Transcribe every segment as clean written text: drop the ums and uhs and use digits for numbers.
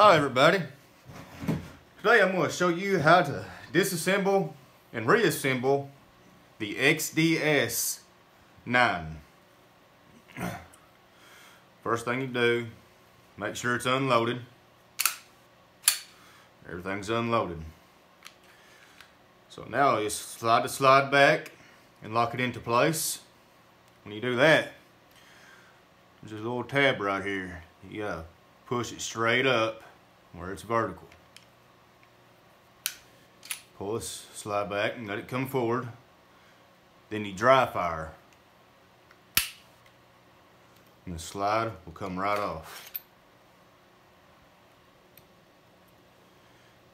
Hi everybody. Today I'm going to show you how to disassemble and reassemble the XDS 9. First thing you do, make sure it's unloaded. Everything's unloaded. So now you slide the slide back and lock it into place. When you do that, there's a little tab right here. You gotta push it straight up where it's vertical. Pull this slide back and let it come forward. Then you dry fire. And the slide will come right off.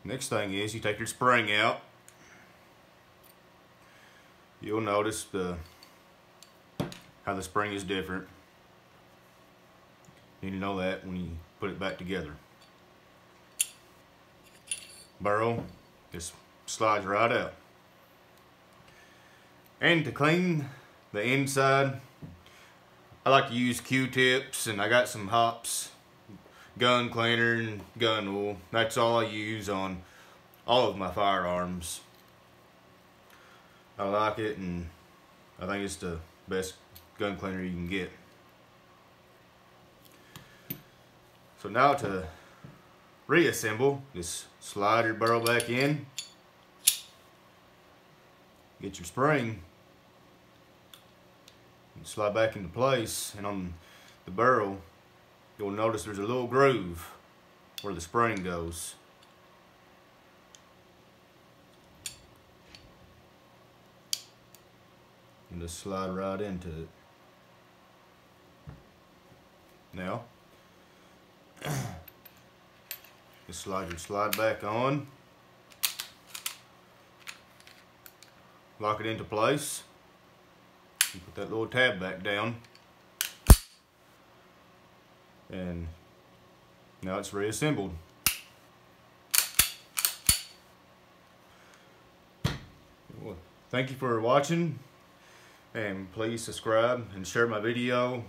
Next thing is you take your spring out. You'll notice how the spring is different. You need to know that when you put it back together. Burrow just slides right out. And to clean the inside, I like to use Q-tips, and I got some hops, gun cleaner and gun oil. That's all I use on all of my firearms. I like it, and I think it's the best gun cleaner you can get. So now to reassemble, just slide your barrel back in, get your spring, and slide back into place, and on the barrel you'll notice there's a little groove where the spring goes. And just slide right into it. Now just slide your slide back on, lock it into place, and put that little tab back down, and now it's reassembled. Well, thank you for watching, and please subscribe and share my video.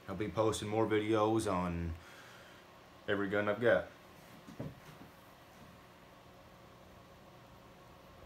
I'll be posting more videos on every gun I've got.